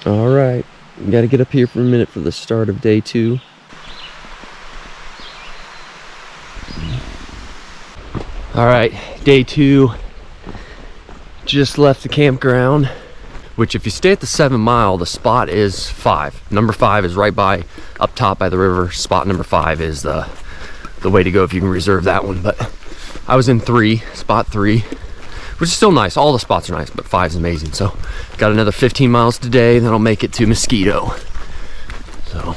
All right, got to get up here for a minute for the start of day 2. All right, day 2. Just left the campground, which if you stay at the 7 Mile, the spot is 5. Number 5 is right by, up top by the river. Spot number 5 is the way to go if you can reserve that one. But I was in 3, spot 3, which is still nice. All the spots are nice, but 5 is amazing. So got another 15 miles today, then I'll make it to Mosquito. So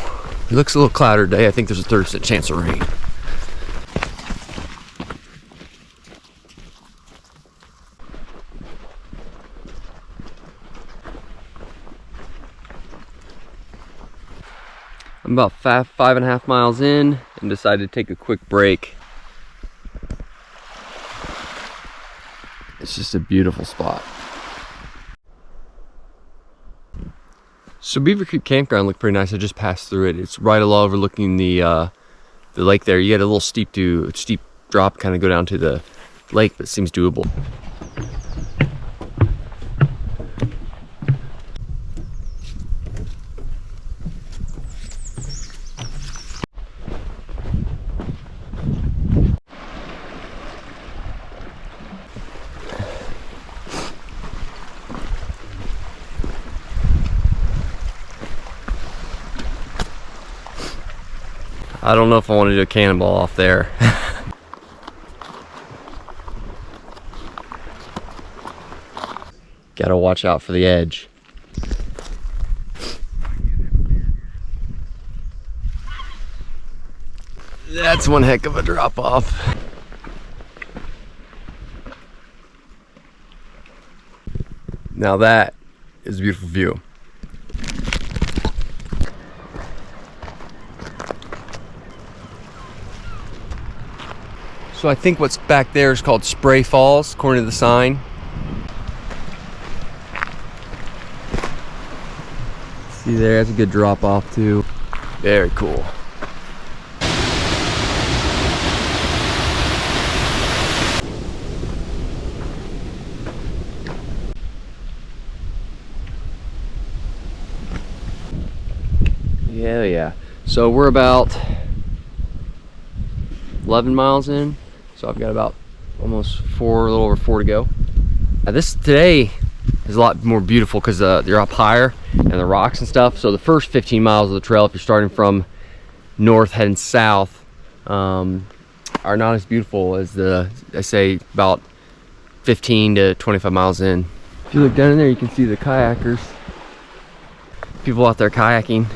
it looks a little cloudy today. I think there's a 30% chance of rain. I'm about 5.5 miles in and decided to take a quick break. It's just a beautiful spot. So Beaver Creek Campground looked pretty nice. I just passed through it. It's right along overlooking the lake there. You get a little steep drop, kind of go down to the lake, but it seems doable. I don't know if I want to do a cannonball off there. Gotta watch out for the edge. That's one heck of a drop off. Now that is a beautiful view. So I think what's back there is called Spray Falls, according to the sign. See there, that's a good drop off too. Very cool. Yeah. So we're about 11 miles in. So I've got about almost a little over 4 to go. Now this today is a lot more beautiful because you're up higher and the rocks and stuff. So the first 15 miles of the trail, if you're starting from north heading south, are not as beautiful as I say about 15 to 25 miles in. If you look down in there, you can see the kayakers. People out there kayaking.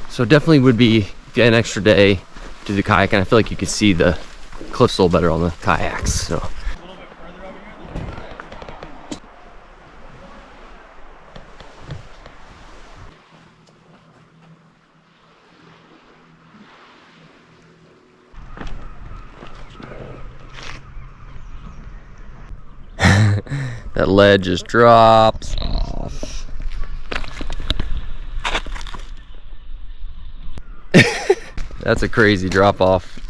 So definitely would be get an extra day to do kayaking. I feel like you can see the cliffs a little better on the kayaks. So. That ledge just drops off. That's a crazy drop off.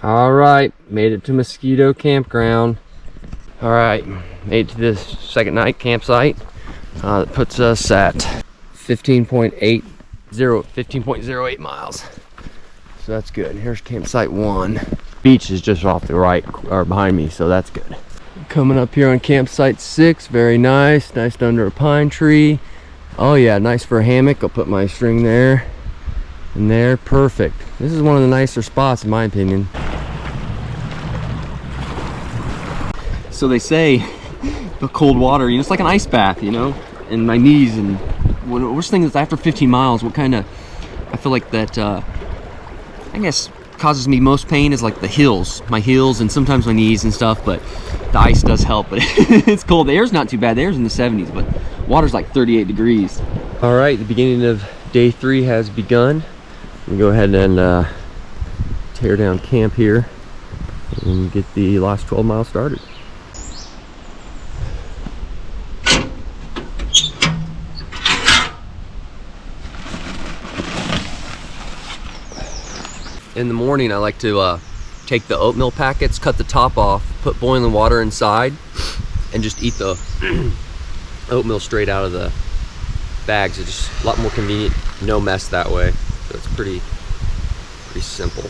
All right, made it to Mosquito Campground. All right, made it to this second night campsite. That puts us at 15.08 miles. So that's good. Here's campsite 1. Beach is just off the right or behind me, so that's good. Coming up here on campsite 6, very nice. Nice under a pine tree. Oh yeah, nice for a hammock. I'll put my string there and there. Perfect. This is one of the nicer spots in my opinion. So they say the cold water, it's like an ice bath, in my knees. And the worst thing is after 15 miles, I feel like that, I guess causes me most pain is like my heels and sometimes my knees and stuff, but the ice does help. But it's cold. The air's not too bad. The air's in the 70s, but water's like 38 degrees. All right, the beginning of day 3 has begun. We'll go ahead and tear down camp here and get the last 12 miles started. In the morning, I like to take the oatmeal packets, cut the top off, put boiling water inside, and just eat the oatmeal straight out of the bags. It's just a lot more convenient, no mess that way. So it's pretty simple.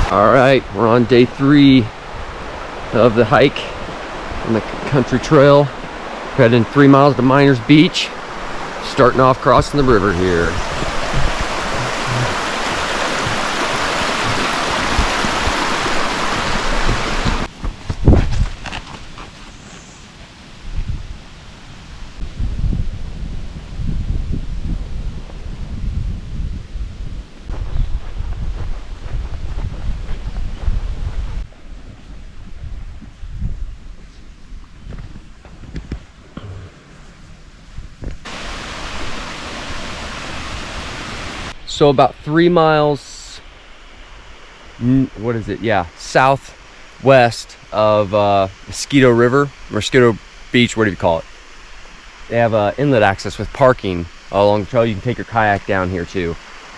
All right, we're on day 3 of the hike on the country trail. Heading 3 miles to Miners Beach. Starting off crossing the river here. So about 3 miles, what is it? Yeah, southwest of Mosquito River, Mosquito Beach, what do you call it? They have inlet access with parking along the trail. You can take your kayak down here too.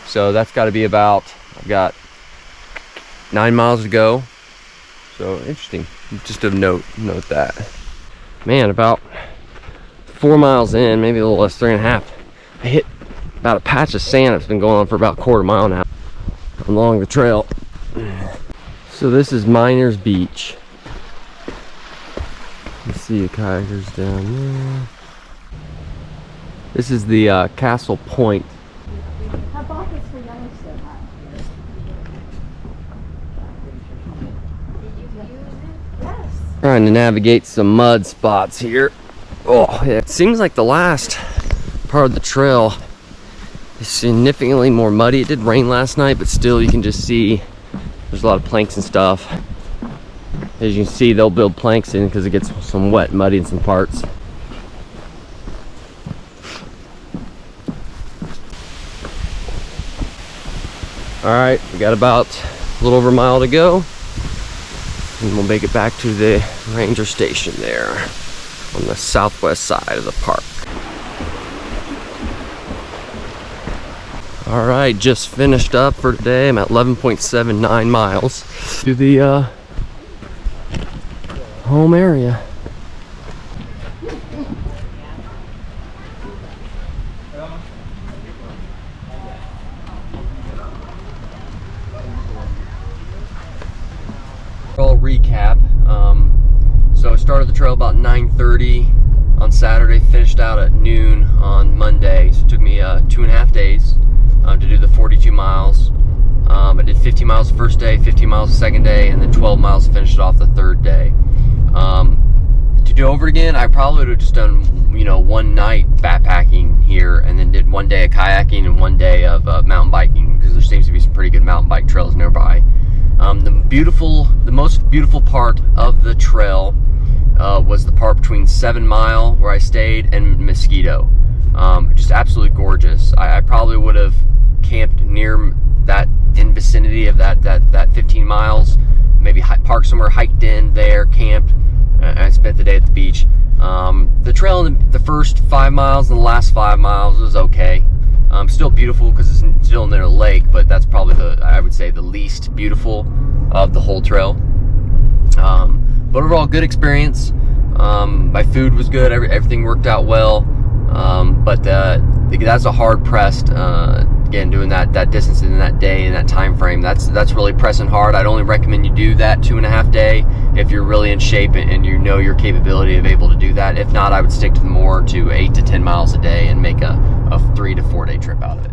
So that's got to be about, I've got 9 miles to go. So interesting, just to note that. Man, about 4 miles in, maybe a little less, 3.5, I hit about a patch of sand that's been going on for about a quarter mile now along the trail. So this is Miners Beach. Let's see the kayakers down there. This is the Castle Point. I bought this for Yellowstone. Did you use it? Yes. Trying to navigate some mud spots here. Oh, it seems like the last part of the trail is significantly more muddy. It did rain last night, but still you can just see there's a lot of planks and stuff. As you can see, they'll build planks in because it gets some wet, muddy in some parts. All right, we got about a little over a mile to go, and we'll make it back to the ranger station there on the southwest side of the park. All right, just finished up for today. I'm at 11.79 miles to the home area. I'll recap. So I started the trail about 9:30 on Saturday, finished out at noon on Monday. So it took me 2.5 days to do the 42 miles. I did 50 miles the first day, 50 miles the second day, and then 12 miles to finish it off the third day. To do over again, I probably would have just done, one night backpacking here, and then did 1 day of kayaking and 1 day of mountain biking, because there seems to be some pretty good mountain bike trails nearby. The most beautiful part of the trail was the part between 7 Mile, where I stayed, and Mosquito. Just absolutely gorgeous. I probably would have camped near that, in vicinity of that 15 miles, maybe parked somewhere, hiked in there, camped, and I spent the day at the beach. The trail in the first 5 miles and the last 5 miles was okay. Still beautiful because it's still near a lake, but that's probably I would say the least beautiful of the whole trail. But overall, good experience. My food was good, everything worked out well. But that's a hard pressed, again, doing that distance in that day, in that time frame, that's really pressing hard. I'd only recommend you do that 2.5 day if you're really in shape and you know your capability of able to do that. If not, I would stick to more to 8 to 10 miles a day and make a 3 to 4 day trip out of it.